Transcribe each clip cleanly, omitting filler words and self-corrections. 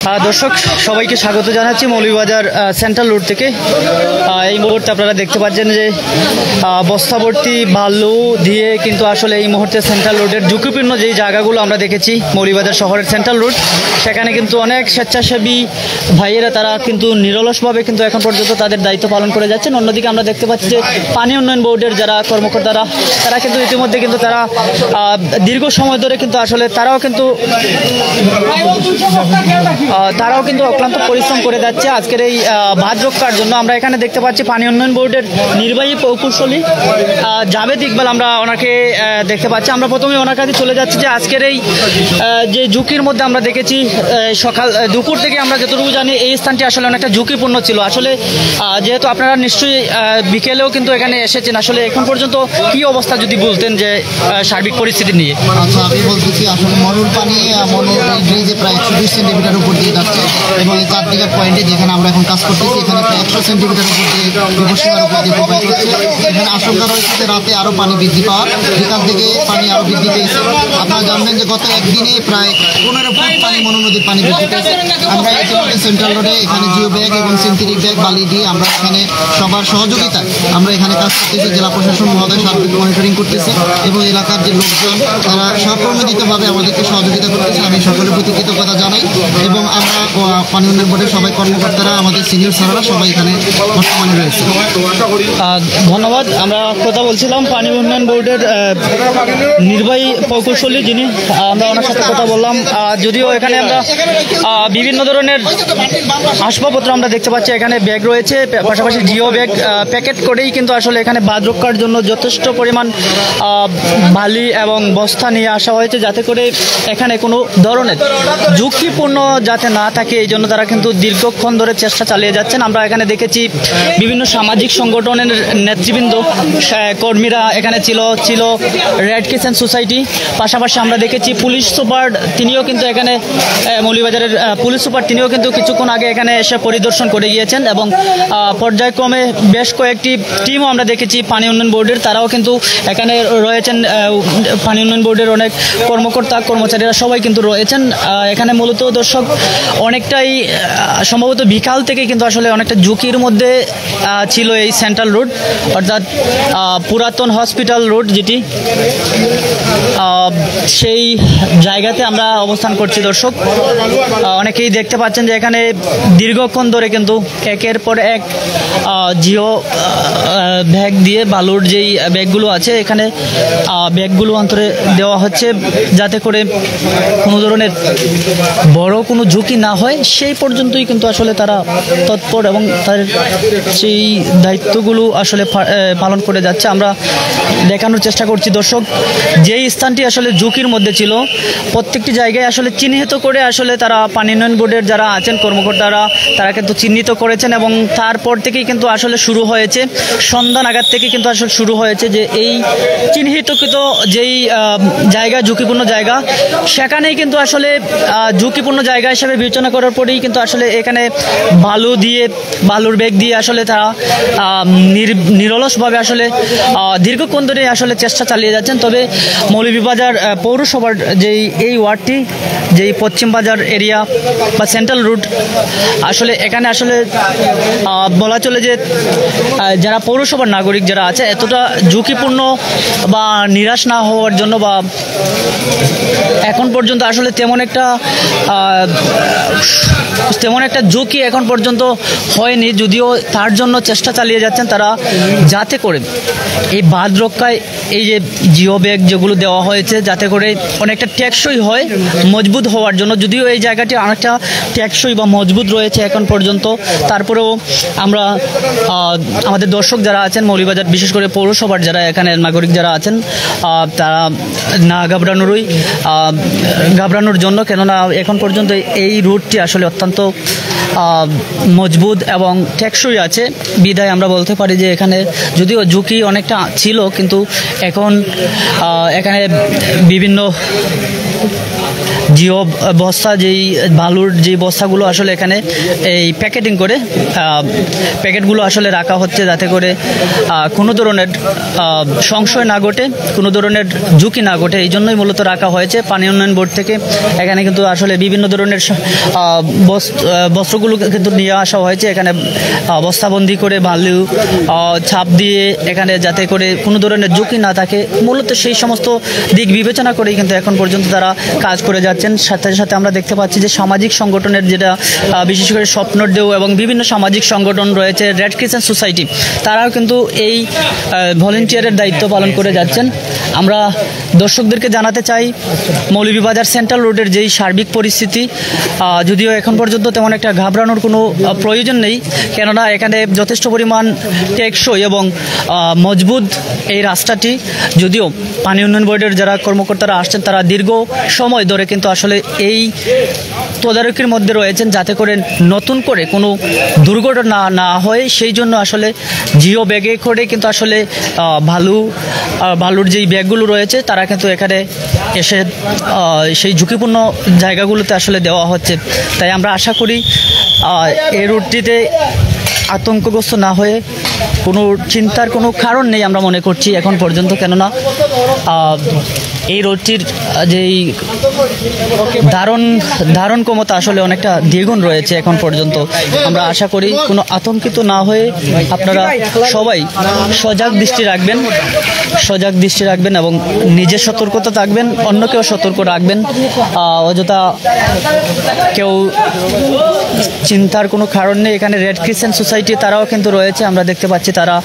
দর্শক সবাইকে স্বাগত জানাচ্ছি মৌলভীবাজার সেন্ট্রাল রোড থেকে। এই মুহূর্তে আপনারা দেখতে পাচ্ছেন যে বস্তাভর্তি বালু দিয়ে কিন্তু আসলে এই মুহূর্তে সেন্ট্রাল রোডের ঝুঁকিপূর্ণ যেই জায়গাগুলো আমরা দেখেছি মৌলভীবাজার শহরের সেন্ট্রাল রোড, সেখানে কিন্তু অনেক স্বেচ্ছাসেবী ভাইয়েরা তারা কিন্তু নিরলসভাবে কিন্তু এখন পর্যন্ত তাদের দায়িত্ব পালন করে যাচ্ছেন। অন্যদিকে আমরা দেখতে পাচ্ছি যে পানি উন্নয়ন বোর্ডের যারা কর্মকর্তারা তারা কিন্তু ইতিমধ্যে কিন্তু তারা দীর্ঘ সময় ধরে কিন্তু আসলে তারাও কিন্তু অক্লান্ত পরিশ্রম করে যাচ্ছে আজকের এই বাঁধ রক্ষার জন্য। আমরা এখানে দেখতে পাচ্ছি পানি উন্নয়ন বোর্ডের নির্বাহী প্রকৌশলী জাভেদ ইকবাল, আমরা ওনাকে দেখতে পাচ্ছি। আমরা প্রথমে ওনার কাছে চলে যাচ্ছি যে আজকের এই যে ঝুঁকির মধ্যে আমরা দেখেছি দুপুর থেকে আমরা যতটুকু জানি এই স্থানটি আসলে অনেকটা ঝুঁকিপূর্ণ ছিল। আসলে যেহেতু আপনারা নিশ্চয়ই বিকেলেও কিন্তু এখানে এসেছেন, আসলে এখন পর্যন্ত কি অবস্থা যদি বলতেন যে সার্বিক পরিস্থিতি নিয়ে। আচ্ছা, আমি বলতেছি আসলে মরুর পানি ব্রিজে প্রায় 120 সেন্টিমিটার উপর দিয়ে যাচ্ছে এবং এই চারদিকের পয়েন্টে যেখানে আমরা এখন কাজ করতেছি এখানে প্রায় 100 সেন্টিমিটার উপর দিয়ে বিপদসীমার উপর দিয়ে প্রবাহিত হচ্ছে। এখানে আশঙ্কা রয়েছে যে রাতে আরও পানি বৃদ্ধি পাওয়ার, বিকাল থেকে পানি আরও বৃদ্ধি পেয়েছে। আপনারা জানবেন যে গত একদিনে প্রায় 15 ফুট পানি মনু নদীর পানি বৃদ্ধি পেয়েছে। আমরা ইতিমধ্যে সেন্ট্রাল রোডে এখানে জিও ব্যাগ এবং সিনথেটিক ব্যাগ বালি দিয়ে আমরা এখানে সবার সহযোগিতায় আমরা এখানে কাজ করতেছি। জেলা প্রশাসন মহোদয় সার্বিক মনিটরিং করতেছে এবং এলাকার যে লোকজন তারা সহকর্মীভাবে আমাদেরকে সহযোগিতা করতেছে। আমি সকলের প্রতি কৃতজ্ঞতা জানাই এবং আমরা পানি উন্নয়ন বোর্ডের সবাই কর্মকর্তারা, আমাদের সিনিয়র স্যাররা সবাই এখানে বর্তমানে রয়েছে। ধন্যবাদ। আমরা কথা বলছিলাম পানি উন্নয়ন বোর্ডের নির্বাহী প্রকৌশলী যিনি, আমরা ওনার সাথে কথা বললাম। যদিও এখানে আমরা বিভিন্ন ধরনের আসবাবপত্র আমরা দেখতে পাচ্ছি, এখানে ব্যাগ রয়েছে, পাশাপাশি জিও ব্যাগ প্যাকেট করেই কিন্তু আসলে এখানে বাঁধ রক্ষার জন্য যথেষ্ট পরিমাণ বালি এবং বস্তা নিয়ে আসা হয়েছে, যাতে করে এখানে কোনো ধরনের ঝুঁকিপূর্ণ যাতে না থাকে এই জন্য তারা কিন্তু দীর্ঘক্ষণ ধরে চেষ্টা চালিয়ে যাচ্ছেন। আমরা এখানে দেখেছি বিভিন্ন সামাজিক সংগঠনের নেতৃবৃন্দ কর্মীরা এখানে ছিল রেড ক্রিসেন্ট সোসাইটি, পাশাপাশি আমরা দেখেছি পুলিশ সুপার, তিনিও কিন্তু এখানে মৌলভীবাজারের পুলিশ সুপার তিনিও কিন্তু কিছুক্ষণ আগে এখানে এসে পরিদর্শন করে গিয়েছেন এবং পর্যায়ক্রমে বেশ কয়েকটি টিমও আমরা দেখেছি পানি উন্নয়ন বোর্ডের, তারাও কিন্তু এখানে রয়েছেন। পানি উন্নয়ন বোর্ডের অনেক কর্মকর্তা কর্মচারীরা সবাই কিন্তু রয়েছেন এখানে। মূলত দর্শক অনেকটাই সম্ভবত বিকাল থেকে কিন্তু আসলে অনেকটা ঝুঁকির মধ্যে ছিল এই সেন্ট্রাল রোড, অর্থাৎ পুরাতন হসপিটাল রোড যেটি, সেই জায়গাতে আমরা অবস্থান করছি। দর্শক অনেকেই দেখতে পাচ্ছেন যে এখানে দীর্ঘক্ষণ ধরে কিন্তু একের পর এক জিও ব্যাগ দিয়ে বালুর যেই ব্যাগগুলো আছে এখানে ব্যাগগুলো অন্তরে দেওয়া হচ্ছে, যাতে করে কোনো ধরনের বড় কোনো ঝুঁকি না হয় সেই পর্যন্তই কিন্তু আসলে তারা তৎপর এবং তার সেই দায়িত্বগুলো আসলে পালন করে যাচ্ছে। আমরা দেখানোর চেষ্টা করছি দর্শক, যেই স্থানটি আসলে ঝুঁকির মধ্যে ছিল প্রত্যেকটি জায়গায় আসলে চিহ্নিত করে আসলে তারা পানি উন্নয়ন বোর্ডের যারা আছেন কর্মকর্তারা তারা কিন্তু চিহ্নিত করেছেন এবং তারপর থেকেই কিন্তু আসলে শুরু হয়েছে, সন্ধ্যা নাগাদ থেকে কিন্তু আসলে শুরু হয়েছে যে এই চিহ্নিতকৃত যেই জায়গা ঝুঁকিপূর্ণ জায়গা সেখানেই কিন্তু আসলে ঝুঁকিপূর্ণ জায়গা হিসেবে বিবেচনা করার পরেই কিন্তু আসলে এখানে বালুর ব্যাগ দিয়ে আসলে তারা নিরলসভাবে আসলে দীর্ঘক্ষণ ধরে আসলে চেষ্টা চালিয়ে যাচ্ছেন। তবে মৌলভীবাজার পৌরসভার যেই এই ওয়ার্ডটি, যেই পশ্চিম বাজার এরিয়া বা সেন্ট্রাল রোড, আসলে এখানে আসলে বলা চলে যে যারা পৌরসভার নাগরিক যারা আছে এতটা ঝুঁকিপূর্ণ বা নিরাশ না হওয়ার জন্য বা এখন পর্যন্ত আসলে তেমন একটা ঝুঁকি এখন পর্যন্ত হয়নি, যদিও তার জন্য চেষ্টা চালিয়ে যাচ্ছেন তারা, যাতে করে এই বাঁধ রক্ষায় এই যে জিও ব্যাগ যেগুলো দেওয়া হয়েছে যাতে করে অনেকটা টেকসই হয়, মজবুত হওয়ার জন্য। যদিও এই জায়গাটি অনেকটা টেকসই বা মজবুত রয়েছে এখন পর্যন্ত, তারপরেও আমরা আমাদের দর্শক যারা আছেন মৌলভীবাজার বিশেষ করে পৌরসভার যারা এখানে নাগরিক যারা আছেন তারা না ঘাবড়ানোর জন্য, কেননা এখন পর্যন্ত এই রুটটি আসলে অত্যন্ত মজবুত এবং টেকসই আছে বিধায় আমরা বলতে পারি যে এখানে যদিও ঝুঁকি অনেকটা ছিল কিন্তু এখন এখানে বিভিন্ন জিও বস্তা, যেই বালুর যে বস্তাগুলো আসলে এখানে এই প্যাকেটিং করে প্যাকেটগুলো আসলে রাখা হচ্ছে, যাতে করে কোনো ধরনের সংশয় না ঘটে, কোনো ধরনের ঝুঁকি না ঘটে। এই জন্যই মূলত রাখা হয়েছে পানি উন্নয়ন বোর্ড থেকে। এখানে কিন্তু আসলে বিভিন্ন ধরনের বস্ত্রগুলো কিন্তু নিয়ে আসা হয়েছে, এখানে বস্তাবন্দি করে বালু ছাপ দিয়ে এখানে, যাতে করে কোনো ধরনের ঝুঁকি না থাকে। মূলত সেই সমস্ত দিক বিবেচনা করেই কিন্তু এখন পর্যন্ত তারা কাজ করে যাচ্ছেন। সাথে সাথে আমরা দেখতে পাচ্ছি যে সামাজিক সংগঠনের, যেটা বিশেষ করে স্বপ্নদেও এবং বিভিন্ন সামাজিক সংগঠন রয়েছে, রেড ক্রিসেন্ট সোসাইটি, তারাও কিন্তু এই ভলেন্টিয়ারের দায়িত্ব পালন করে যাচ্ছেন। আমরা দর্শকদেরকে জানাতে চাই মৌলভীবাজার সেন্ট্রাল রোডের যেই সার্বিক পরিস্থিতি, যদিও এখন পর্যন্ত তেমন একটা ঘাবড়ানোর কোনো প্রয়োজন নেই, কেননা এখানে যথেষ্ট পরিমাণ টেকসই এবং মজবুত এই রাস্তাটি। যদিও পানি উন্নয়ন বোর্ডের যারা কর্মকর্তারা আসছেন, তারা দীর্ঘ সময় ধরে কিন্তু আসলে এই তদারকির মধ্যে রয়েছেন, যাতে করে নতুন করে কোনো দুর্ঘটনা না হয়। সেই জন্য আসলে জিও ব্যাগে করে কিন্তু আসলে বালুর যেই ব্যাগগুলো রয়েছে, তারা কিন্তু এখানে এসে সেই ঝুঁকিপূর্ণ জায়গাগুলোতে আসলে দেওয়া হচ্ছে। তাই আমরা আশা করি এই রুটটিতে আতঙ্কগ্রস্ত না হয়ে কোনো চিন্তার কোনো কারণ নেই আমরা মনে করছি এখন পর্যন্ত, কেননা এই রোডটির যেই ধারণ ক্ষমতা আসলে অনেকটা দ্বিগুণ রয়েছে এখন পর্যন্ত। আমরা আশা করি কোনো আতঙ্কিত না হয়ে আপনারা সবাই সজাগ দৃষ্টি রাখবেন এবং নিজের সতর্কতা থাকবেন, অন্যকেও সতর্ক রাখবেন। অযথা কেউ চিন্তার কোনো কারণ নেই। এখানে রেড ক্রিসেন্ট সোসাইটি তারাও কিন্তু রয়েছে, আমরা দেখতে পাচ্ছি তারা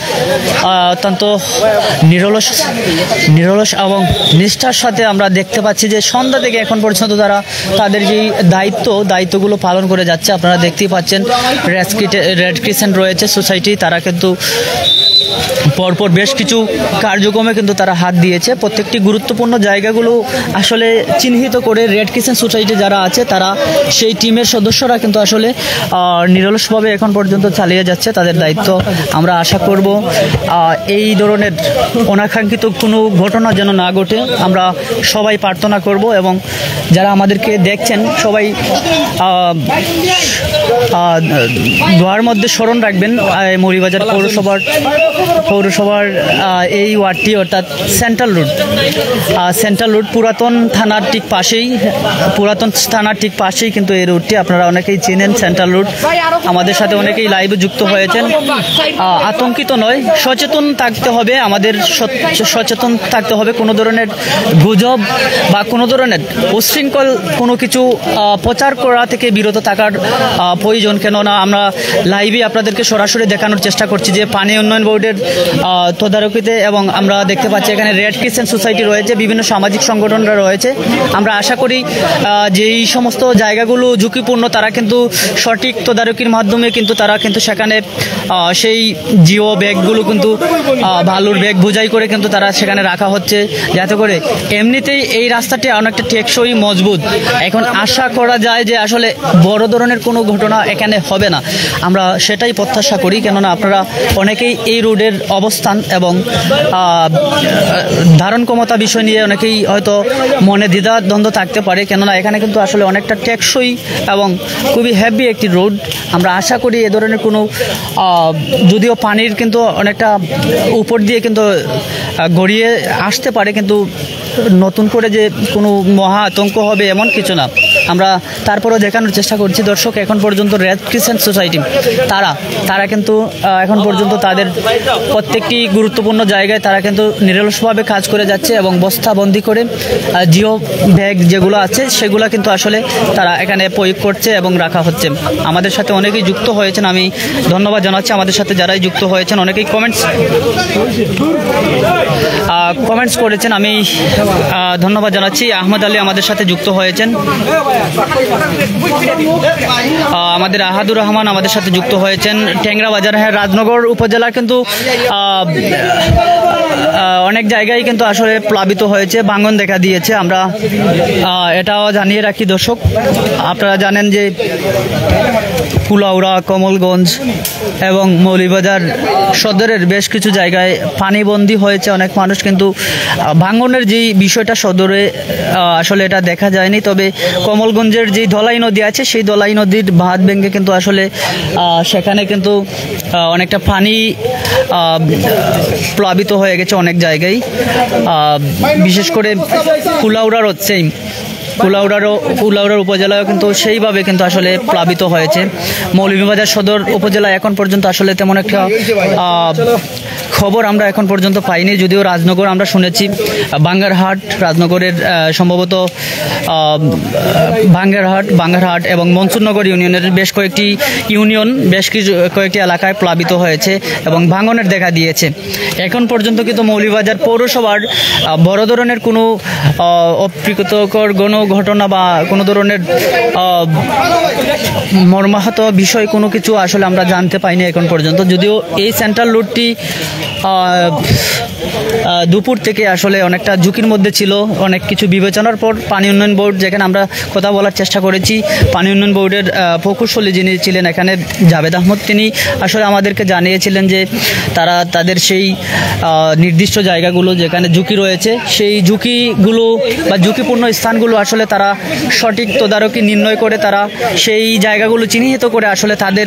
অত্যন্ত নিরলস এবং নিষ্ঠার সাথে আমরা দেখতে পাচ্ছি যে সন্ধ্যা থেকে এখন পর্যন্ত তারা তাদের যেই দায়িত্বগুলো পালন করে যাচ্ছে। আপনারা দেখতেই পাচ্ছেন রেড ক্রিসেন্ট রয়েছে সোসাইটি, তারা কিন্তু পরপর বেশ কিছু কার্যক্রমে কিন্তু তারা হাত দিয়েছে। প্রত্যেকটি গুরুত্বপূর্ণ জায়গাগুলো আসলে চিহ্নিত করে রেড ক্রিসেন্ট সোসাইটি যারা আছে, তারা সেই টিমের সদস্যরা কিন্তু আসলে নিরলসভাবে এখন পর্যন্ত চালিয়ে যাচ্ছে তাদের দায়িত্ব। আমরা আশা করব এই ধরনের অনাকাঙ্ক্ষিত কোনো ঘটনা যেন না ঘটে, আমরা সবাই প্রার্থনা করব। এবং যারা আমাদেরকে দেখছেন সবাই দোয়ার মধ্যে স্মরণ রাখবেন মৌলভীবাজার পৌরসভার এই ওয়ার্ডটি, অর্থাৎ সেন্ট্রাল রোড পুরাতন থানার ঠিক পাশেই কিন্তু এই রোডটি। আপনারা অনেকেই চেনেন সেন্ট্রাল রোড, আমাদের সাথে অনেকেই লাইভে যুক্ত হয়েছেন। আতঙ্কিত নয়, সচেতন থাকতে হবে, আমাদের সচেতন থাকতে হবে। কোনো ধরনের গুজব বা কোনো ধরনের উচ্ছৃঙ্খল কোনো কিছু প্রচার করা থেকে বিরত থাকার প্রয়োজন। কেননা আমরা লাইভে আপনাদেরকে সরাসরি দেখানোর চেষ্টা করছি যে পানি উন্নয়ন বোর্ডের তদারকিতে, এবং আমরা দেখতে পাচ্ছি এখানে রেড ক্রিসেন্ট সোসাইটি রয়েছে, বিভিন্ন সামাজিক সংগঠনরা রয়েছে। আমরা আশা করি যে এই সমস্ত জায়গাগুলো ঝুঁকিপূর্ণ, তারা কিন্তু সঠিক তদারকির মাধ্যমে কিন্তু তারা কিন্তু সেখানে সেই জিও ব্যাগগুলো কিন্তু বালুর ব্যাগ বোঝাই করে কিন্তু তারা সেখানে রাখা হচ্ছে, যাতে করে এমনিতেই এই রাস্তাটি অনেকটা টেকসই মজবুত। এখন আশা করা যায় যে আসলে বড় ধরনের কোনো ঘটনা এখানে হবে না, আমরা সেটাই প্রত্যাশা করি। কেননা আপনারা অনেকেই এই রোডের অবস্থান এবং ধারণ ক্ষমতা বিষয় নিয়ে অনেকেই হয়তো মনে দ্বিধা দ্বন্দ্ব থাকতে পারে, কেননা এখানে কিন্তু আসলে অনেকটা টেকসই এবং খুবই হেভি একটি রোড। আমরা আশা করি এ ধরনের কোনো, যদিও পানির কিন্তু অনেকটা উপর দিয়ে কিন্তু গড়িয়ে আসতে পারে, কিন্তু নতুন করে যে কোনো মহা আতঙ্ক হবে এমন কিছু না। আমরা তারপরেও দেখানোর চেষ্টা করছি দর্শক, এখন পর্যন্ত রেড ক্রিসেন্ট সোসাইটি তারা কিন্তু এখন পর্যন্ত তাদের প্রত্যেকটি গুরুত্বপূর্ণ জায়গায় তারা কিন্তু নিরলসভাবে কাজ করে যাচ্ছে, এবং বস্তাবন্দি করে জিও ব্যাগ যেগুলো আছে সেগুলো কিন্তু আসলে তারা এখানে প্রয়োগ করছে এবং রাখা হচ্ছে। আমাদের সাথে অনেকেই যুক্ত হয়েছেন, আমি ধন্যবাদ জানাচ্ছি আমাদের সাথে যারাই যুক্ত হয়েছেন। অনেকেই কমেন্টস করেছেন, আমি ধন্যবাদ জানাচ্ছি। আহমদ আলী আমাদের সাথে যুক্ত হয়েছেন। আমাদের আহাদুর রহমান আমাদের সাথে যুক্ত হয়েছেন ট্যাংরা বাজার। হ্যাঁ, রাজনগর উপজেলার কিন্তু অনেক জায়গায় কিন্তু আসলে প্লাবিত হয়েছে, ভাঙন দেখা দিয়েছে। আমরা এটাও জানিয়ে রাখি দর্শক, আপনারা জানেন যে কুলাউড়া, কমলগঞ্জ এবং মৌলভীবাজার সদরের বেশ কিছু জায়গায় পানিবন্দী হয়েছে অনেক মানুষ, কিন্তু ভাঙনের যেই বিষয়টা সদরে আসলে এটা দেখা যায়নি। তবে কমলগঞ্জের যেই ধলাই নদী আছে সেই ধলাই নদীর বাঁধ ভেঙে কিন্তু আসলে সেখানে কিন্তু অনেকটা পানি প্লাবিত হয়ে গেছে অনেক জায়গায়, বিশেষ করে কুলাউড়ার উপজেলায় কিন্তু সেইভাবে কিন্তু আসলে প্লাবিত হয়েছে। মৌলভীবাজার সদর উপজেলা এখন পর্যন্ত আসলে তেমন একটা খবর আমরা এখন পর্যন্ত পাইনি, যদিও রাজনগর আমরা শুনেছি, বাঙ্গারহাট, রাজনগরের সম্ভবত বাঙ্গারহাট এবং মনসুরনগর ইউনিয়নের বেশ কয়েকটি ইউনিয়ন, বেশ কয়েকটি এলাকায় প্লাবিত হয়েছে এবং ভাঙনের দেখা দিয়েছে। এখন পর্যন্ত কিন্তু মৌলভীবাজার পৌরসভার বড় ধরনের কোনো অপ্রীতিকর ঘটনা বা কোনো ধরনের মর্মাহত বিষয় কোনো কিছু আসলে আমরা জানতে পাইনি এখন পর্যন্ত। যদিও এই সেন্ট্রাল রুটটি দুপুর থেকে আসলে অনেকটা ঝুঁকির মধ্যে ছিল, অনেক কিছু বিবেচনার পর পানি উন্নয়ন বোর্ড, যেখানে আমরা কথা বলার চেষ্টা করেছি, পানি উন্নয়ন বোর্ডের প্রকৌশলী যিনি ছিলেন এখানে জাভেদ আহমদ, তিনি আসলে আমাদেরকে জানিয়েছিলেন যে তারা তাদের সেই নির্দিষ্ট জায়গাগুলো যেখানে ঝুঁকি রয়েছে সেই ঝুঁকিগুলো বা ঝুঁকিপূর্ণ স্থানগুলো আসলে তারা সঠিক তদারকি নির্ণয় করে তারা সেই জায়গাগুলো চিহ্নিত করে আসলে তাদের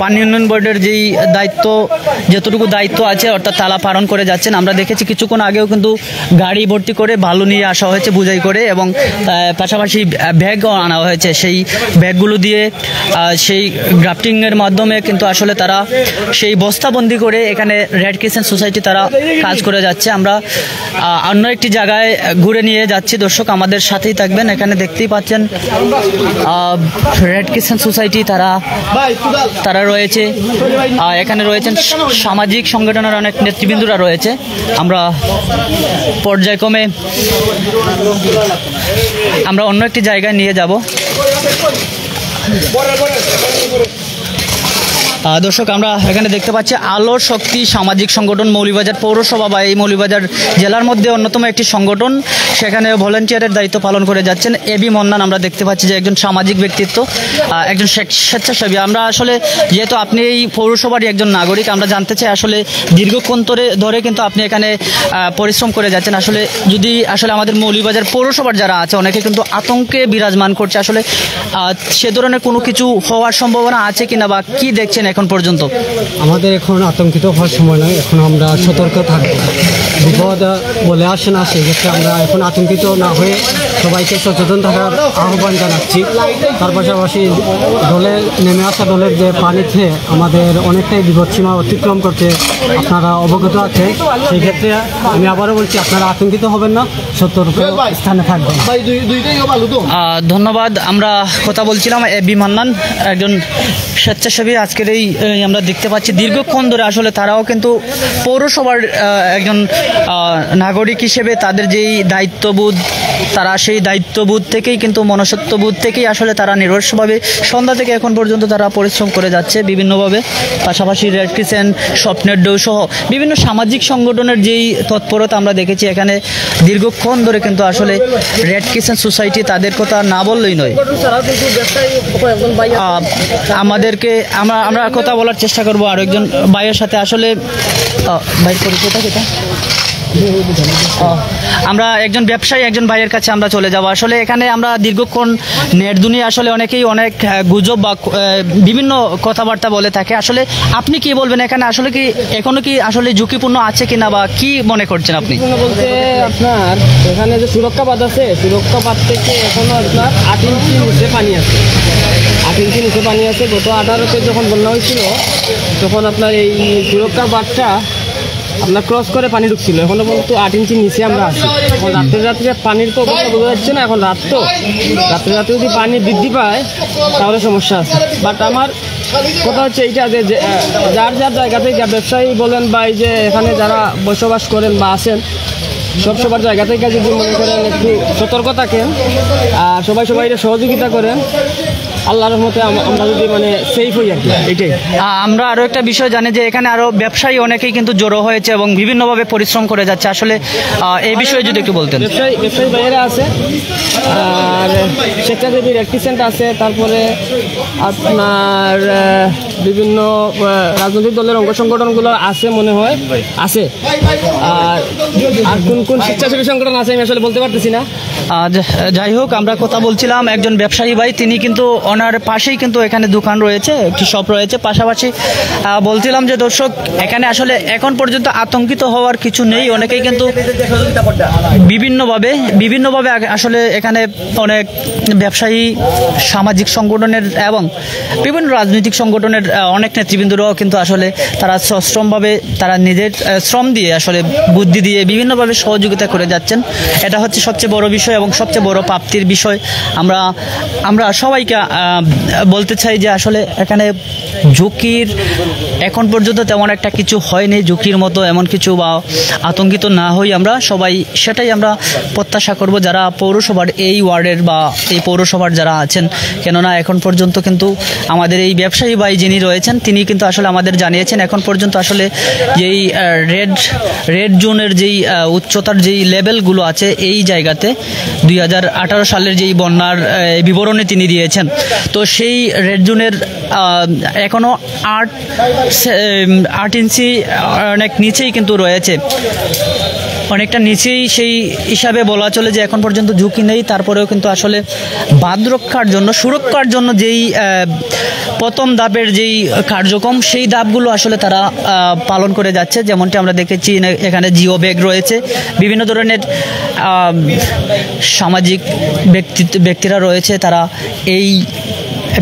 পানি উন্নয়ন বোর্ডের যেই যতটুকু দায়িত্ব আছে অর্থাৎ তালা পালন করে যাচ্ছেন। আমরা দেখেছি কিছুক্ষণ আগেও কিন্তু গাড়ি ভর্তি করে বালু নিয়ে আসা হয়েছে বুঝাই করে, এবং পাশাপাশি ব্যাগও আনা হয়েছে। সেই ব্যাগগুলো দিয়ে সেই গ্রাফটিংয়ের মাধ্যমে কিন্তু আসলে তারা সেই বস্তাবন্দি করে এখানে রেড ক্রিসেন্ট সোসাইটি তারা কাজ করে যাচ্ছে। আমরা অন্য একটি জায়গায় ঘুরে নিয়ে যাচ্ছি দর্শক, আমাদের সাথেই থাকবেন। এখানে দেখতেই পাচ্ছেন রেড ক্রিসেন্ট সোসাইটি তারা রয়েছে, এখানে রয়েছেন সামাজিক সংগঠনের অনেক নেতৃবৃন্দরা রয়েছে। আমরা পর্যায়ক্রমে আমরা অন্য একটি জায়গায় নিয়ে যাব। দর্শক, আমরা এখানে দেখতে পাচ্ছি আলো শক্তি সামাজিক সংগঠন মৌলভীবাজার পৌরসভা বা এই মৌলভীবাজার জেলার মধ্যে অন্যতম একটি সংগঠন, সেখানে ভলেন্টিয়ারের দায়িত্ব পালন করে যাচ্ছেন এবি মন্নান। আমরা দেখতে পাচ্ছি যে একজন সামাজিক ব্যক্তিত্ব, একজন স্বেচ্ছাসেবী। আমরা আসলে যেহেতু আপনি এই পৌরসভারই একজন নাগরিক, আমরা জানতে চাই আসলে দীর্ঘক্ষণ ধরে কিন্তু আপনি এখানে পরিশ্রম করে যাচ্ছেন। আসলে যদি আসলে আমাদের মৌলভীবাজার পৌরসভার যারা আছে অনেকে কিন্তু আতঙ্কে বিরাজমান করছে, আসলে সে ধরনের কোনো কিছু হওয়ার সম্ভাবনা আছে কিনা বা কি দেখছেন এখন পর্যন্ত? আমাদের এখন আতঙ্কিত হওয়ার সময় নয়, এখন আমরা সতর্ক থাকবো। বিপদ বলে আসে না, সেক্ষেত্রে আমরা এখন আতঙ্কিত না হয়ে সবাইকে সচেতন থাকার আহ্বান জানাচ্ছি। তার পাশাপাশি নেমে আসা দলের যে পানিতে আমাদের অনেকটাই বিপদসীমা অতিক্রম করতে আপনারা অবগত আছেন। সেই ক্ষেত্রে আমি আবারও বলছি, আপনারা আতঙ্কিত হবেন না, সতর্ক স্থানে থাকবেন। ধন্যবাদ। আমরা কথা বলছিলাম এবি মান্নান, একজন স্বেচ্ছাসেবী। আজকের এই আমরা দেখতে পাচ্ছি দীর্ঘক্ষণ ধরে আসলে তারাও কিন্তু পৌরসভার একজন নাগরিক হিসেবে তাদের যেই দায়িত্ববোধ, তারা সেই দায়িত্ববোধ থেকেই কিন্তু মনুষ্যত্ববোধ থেকেই আসলে তারা নিরস্বভাবে সন্ধ্যা থেকে এখন পর্যন্ত তারা পরিশ্রম করে যাচ্ছে বিভিন্নভাবে। পাশাপাশি রেড ক্রিসেন্ট, স্বপ্নের ডৌ সহ বিভিন্ন সামাজিক সংগঠনের যেই তৎপরতা আমরা দেখেছি এখানে দীর্ঘক্ষণ ধরে, কিন্তু আসলে রেড ক্রিসেন্ট সোসাইটি তাদের কথা না বললেই নয়। আমাদেরকে আমরা কথা বলার চেষ্টা করবো আরো একজন ভাইয়ের সাথে। আসলে ভাইয়ের পরিচয়টা কেটা? আমরা একজন ব্যবসায়ী একজন ভাইয়ের কাছে আমরা চলে যাব। আসলে এখানে আমরা দীর্ঘক্ষণ নেট দুনিয়া আসলে অনেকেই অনেক গুজব বা বিভিন্ন কথাবার্তা বলে থাকে। আসলে আপনি কি বলবেন, এখানে আসলে কি এখনো কি আসলে ঝুঁকিপূর্ণ আছে কিনা বা কি মনে করছেন আপনি? বলতে আপনার এখানে যে সুরক্ষা বাঁধ আছে, সুরক্ষা বাঁধ থেকে এখনো আপনার 8 ইঞ্চি নিচে পানি আছে, 8 ইঞ্চি নিচে পানি আছে। গত 18-তে যখন বন্যা হয়েছিল তখন আপনার এই সুরক্ষা বাঁধটা আপনার ক্রস করে পানি ঢুকছিল। এখনো পর্যন্ত 8 ইঞ্চির নিচে আমরা আছি। এখন রাত্রে পানির তো অবস্থা বোঝা যাচ্ছে না। এখন রাত্রে যদি পানি বৃদ্ধি পায় তাহলে সমস্যা আছে। বাট আমার কথা হচ্ছে এইটা যে যার জায়গা থেকে ব্যবসায়ী বলেন বা এই যে এখানে যারা বসবাস করেন বা আছেন, সবার জায়গা থেকে যদি মনে করেন একটু সতর্ক থাকেন আর সবাই সহযোগিতা করেন, আল্লাহর রহমতে আমরা যদি মানে সেফ হই আর কি, এটাই। আমরা আরও একটা বিষয় জানি যে এখানে আরও ব্যবসায়ী অনেকেই কিন্তু জড়ো হয়েছে এবং বিভিন্নভাবে পরিশ্রম করে যাচ্ছে। আসলে এই বিষয়ে যদি একটু বলতেন। ব্যবসায়ী বাইরে আছে, আর স্বেচ্ছাসেবীর একটি সেন্টার আছে, তারপরে আপনার বিভিন্ন রাজনৈতিক দলের অঙ্গ সংগঠনগুলো আছে মনে হয়, আছে। আর কোন স্বেচ্ছাসেবী সংগঠন আছে আমি আসলে বলতে পারতেছি না। যাই হোক, আমরা কথা বলছিলাম একজন ব্যবসায়ী ভাই, তিনি কিন্তু ওনার পাশেই কিন্তু এখানে দোকান রয়েছে, একটি শপ রয়েছে। পাশাপাশি বলছিলাম যে দর্শক, এখানে আসলে এখন পর্যন্ত আতঙ্কিত হওয়ার কিছু নেই। অনেকেই কিন্তু বিভিন্নভাবে আসলে এখানে অনেক ব্যবসায়ী, সামাজিক সংগঠনের এবং বিভিন্ন রাজনৈতিক সংগঠনের অনেক নেতৃবৃন্দরাও কিন্তু আসলে তারা সশ্রমভাবে, তারা নিজের শ্রম দিয়ে আসলে বুদ্ধি দিয়ে বিভিন্নভাবে সহযোগিতা করে যাচ্ছেন। এটা হচ্ছে সবচেয়ে বড় বিষয় এবং সবচেয়ে বড় প্রাপ্তির বিষয়। আমরা সবাইকে বলতে চাই যে আসলে এখানে ঝুঁকির এখন পর্যন্ত তেমন একটা কিছু হয়নি, ঝুঁকির মতো এমন কিছু, বা আতঙ্কিত না হই আমরা সবাই, সেটাই আমরা প্রত্যাশা করব যারা পৌরসভার এই ওয়ার্ডের বা এই পৌরসভার যারা আছেন। কেননা এখন পর্যন্ত কিন্তু আমাদের এই ব্যবসায়ী ভাই যিনি রয়েছেন, তিনি কিন্তু আসলে আমাদের জানিয়েছেন এখন পর্যন্ত আসলে যেই রেড জোনের যেই উচ্চতার যেই লেভেলগুলো আছে এই জায়গাতে 2018 সালের যেই বন্যার বিবরণী তিনি দিয়েছেন, তো সেই রেড জোনের এখনও 8 ইঞ্চি অনেক নিচেই কিন্তু রয়েছে, অনেকটা নিচেই। সেই হিসাবে বলা চলে যে এখন পর্যন্ত ঝুঁকি নেই। তারপরেও কিন্তু আসলে বাঁধ রক্ষার জন্য, সুরক্ষার জন্য যেই প্রথম ধাপের যেই কার্যক্রম, সেই ধাপগুলো আসলে তারা পালন করে যাচ্ছে। যেমনটি আমরা দেখেছি এখানে জিও ব্যাগ রয়েছে, বিভিন্ন ধরনের সামাজিক ব্যক্তিরা রয়েছে, তারা এই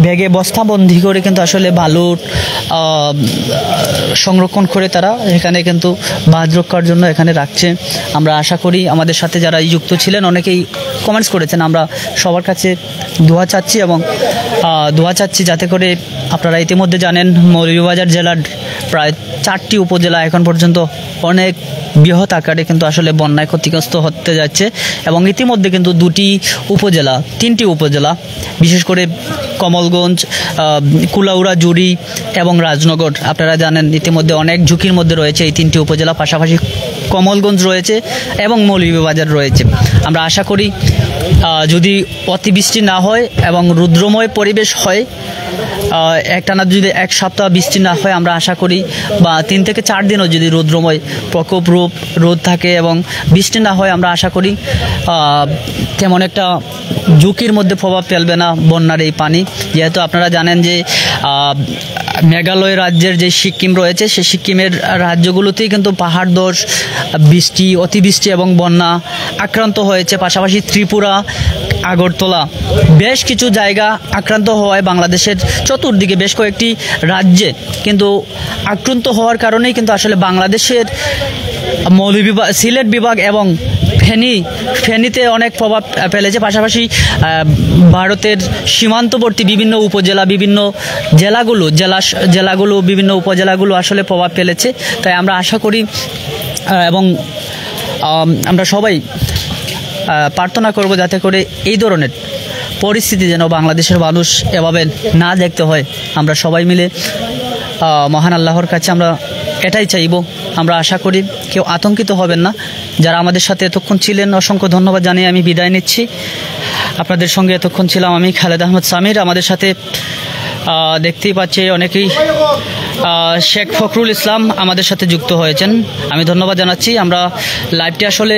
ব্যাগে বস্তাবন্দি করে কিন্তু আসলে বালুর সংরক্ষণ করে তারা এখানে কিন্তু বাঁধ রক্ষার জন্য এখানে রাখছে। আমরা আশা করি আমাদের সাথে যারা যুক্ত ছিলেন অনেকেই কমেন্টস করেছেন, আমরা সবার কাছে দোয়া চাচ্ছি এবং দোয়া চাচ্ছি যাতে করে, আপনারা ইতিমধ্যে জানেন মৌলভীবাজার জেলার প্রায় 4টি উপজেলা এখন পর্যন্ত অনেক বৃহৎ আকারে কিন্তু আসলে বন্যায় ক্ষতিগ্রস্ত হতে যাচ্ছে এবং ইতিমধ্যে কিন্তু 3টি উপজেলা বিশেষ করে কমলগঞ্জ, কুলাউড়া, জুড়ি এবং রাজনগর, আপনারা জানেন ইতিমধ্যে অনেক ঝুঁকির মধ্যে রয়েছে এই 3টি উপজেলা। পাশাপাশি কমলগঞ্জ রয়েছে এবং মৌলভীবাজার রয়েছে। আমরা আশা করি যদি অতিবৃষ্টি না হয় এবং রুদ্রময় পরিবেশ হয়, একটানা যদি 1 সপ্তাহ বৃষ্টি না হয়, আমরা আশা করি বা 3 থেকে 4 দিনও যদি রুদ্রময় প্রকোপ রোদ থাকে এবং বৃষ্টি না হয়, আমরা আশা করি তেমন একটা ঝুঁকির মধ্যে প্রভাব ফেলবে না বন্যার এই পানি। যেহেতু আপনারা জানেন যে মেঘালয় রাজ্যের যে সিকিম রয়েছে, সেই সিকিমের রাজ্যগুলোতেই কিন্তু পাহাড় ধস, বৃষ্টি, অতিবৃষ্টি এবং বন্যা আক্রান্ত হয়েছে। পাশাপাশি ত্রিপুরা, আগরতলা বেশ কিছু জায়গা আক্রান্ত হওয়ায় বাংলাদেশের চতুর্দিকে বেশ কয়েকটি রাজ্যে কিন্তু আক্রান্ত হওয়ার কারণেই কিন্তু আসলে বাংলাদেশের মৌলভীবাজার, সিলেট বিভাগ এবং ফেনীতে অনেক প্রভাব ফেলেছে। পাশাপাশি ভারতের সীমান্তবর্তী বিভিন্ন উপজেলা, বিভিন্ন জেলাগুলো, বিভিন্ন উপজেলাগুলো আসলে প্রভাব ফেলেছে। তাই আমরা আশা করি এবং আমরা সবাই প্রার্থনা করব যাতে করে এই ধরনের পরিস্থিতি যেন বাংলাদেশের মানুষ এভাবে না দেখতে হয়। আমরা সবাই মিলে মহান আল্লাহর কাছে আমরা এটাই চাইব। আমরা আশা করি কেউ আতঙ্কিত হবেন না। যারা আমাদের সাথে এতক্ষণ ছিলেন অসংখ্য ধন্যবাদ জানিয়ে আমি বিদায় নিচ্ছি। আপনাদের সঙ্গে এতক্ষণ ছিলাম আমি খালেদ আহমদ সামির। আমাদের সাথে দেখতেই পাচ্ছি অনেকেই শেখ ফখরুল ইসলাম আমাদের সাথে যুক্ত হয়েছেন, আমি ধন্যবাদ জানাচ্ছি। আমরা লাইভটি আসলে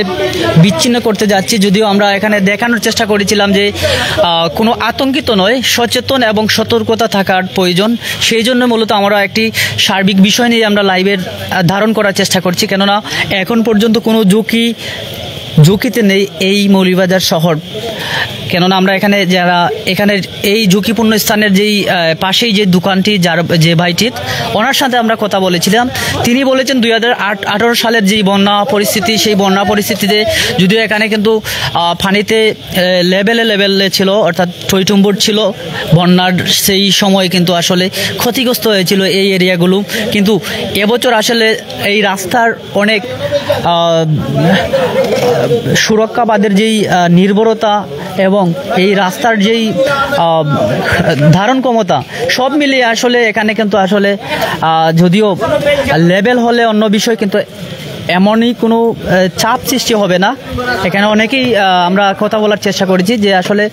বিচ্ছিন্ন করতে যাচ্ছি, যদিও আমরা এখানে দেখানোর চেষ্টা করেছিলাম যে কোনো আতঙ্কিত নয়, সচেতন এবং সতর্কতা থাকার প্রয়োজন। সেই জন্য মূলত আমরা একটি সার্বিক বিষয় নিয়ে আমরা লাইভের ধারণ করার চেষ্টা করছি। কেননা এখন পর্যন্ত কোনো ঝুঁকিতে নেই এই মৌলভীবাজার শহর। কেননা আমরা এখানে এই ঝুঁকিপূর্ণ স্থানের যেই পাশেই যে দোকানটি, যে ভাইটির, ওনার সাথে আমরা কথা বলেছিলাম। তিনি বলেছেন 2018 সালের যেই বন্যা পরিস্থিতি, সেই বন্যা পরিস্থিতিতে যদিও এখানে কিন্তু পানিতে লেভেলে ছিল, অর্থাৎ টইটুম্বুর ছিল বন্যার সেই সময়, কিন্তু আসলে ক্ষতিগ্রস্ত হয়েছিল এই এরিয়াগুলো। কিন্তু এবছর আসলে এই রাস্তার অনেক সুরক্ষাবাদের যেই নির্ভরতা, এবং এই রাস্তার যেই ধারণ ক্ষমতা সব মিলিয়ে আসলে এখানে কিন্তু আসলে যদিও লেভেল হলে অন্য বিষয়, কিন্তু এমনই কোনো চাপ সৃষ্টি হবে না। এখানে অনেকেই আমরা কথা বলার চেষ্টা করেছি যে আসলে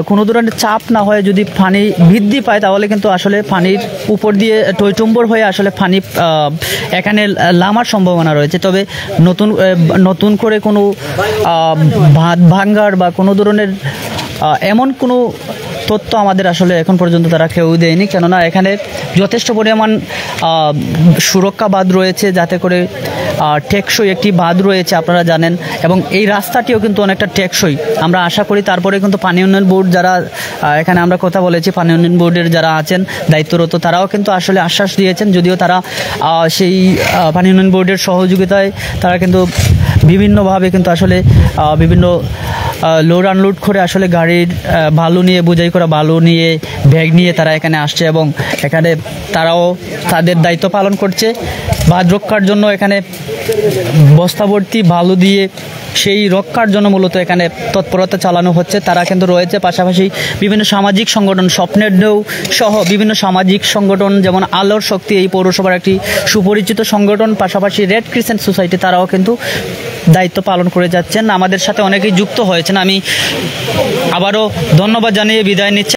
কোনো ধরনের চাপ না হয়ে যদি পানি বৃদ্ধি পায় তাহলে কিন্তু আসলে পানির উপর দিয়ে টইটুম্বর হয়ে আসলে পানি এখানে নামার সম্ভাবনা রয়েছে। তবে নতুন করে কোনো বাঁধ ভাঙ্গার বা কোনো ধরনের এমন কোনো তথ্য আমাদের আসলে এখন পর্যন্ত তারা কেউ দেয়নি, কেননা এখানে যথেষ্ট পরিমাণ সুরক্ষা বাঁধ রয়েছে, যাতে করে টেকসই একটি বাঁধ রয়েছে আপনারা জানেন, এবং এই রাস্তাটিও কিন্তু অনেকটা টেকসই আমরা আশা করি। তারপরে কিন্তু পানি উন্নয়ন বোর্ড যারা এখানে আমরা কথা বলেছি, পানি উন্নয়ন বোর্ডের যারা আছেন দায়িত্বরত, তারাও কিন্তু আসলে আশ্বাস দিয়েছেন, যদিও তারা সেই পানি উন্নয়ন বোর্ডের সহযোগিতায় তারা কিন্তু বিভিন্নভাবে কিন্তু আসলে বিভিন্ন লোড আনলোড করে আসলে গাড়ির বালু নিয়ে, বোঝাই করা বালু নিয়ে, ব্যাগ নিয়ে তারা এখানে আসছে এবং এখানে তারাও তাদের দায়িত্ব পালন করছে বাঁধ রক্ষার জন্য। এখানে বস্তাভর্তি বালু দিয়ে সেই রক্ষার জন্য মূলত এখানে তৎপরতা চালানো হচ্ছে। তারা কিন্তু রয়েছে পাশাপাশি বিভিন্ন সামাজিক সংগঠন, স্বপ্নের ঢেউ সহ বিভিন্ন সামাজিক সংগঠন, যেমন আলোর শক্তি এই পৌরসভার একটি সুপরিচিত সংগঠন, পাশাপাশি রেড ক্রিসেন্ট সোসাইটি, তারাও কিন্তু দায়িত্ব পালন করে যাচ্ছেন। আমাদের সাথে অনেকেই যুক্ত হয়েছেন। আমি আবারও ধন্যবাদ জানিয়ে বিদায় নিচ্ছি।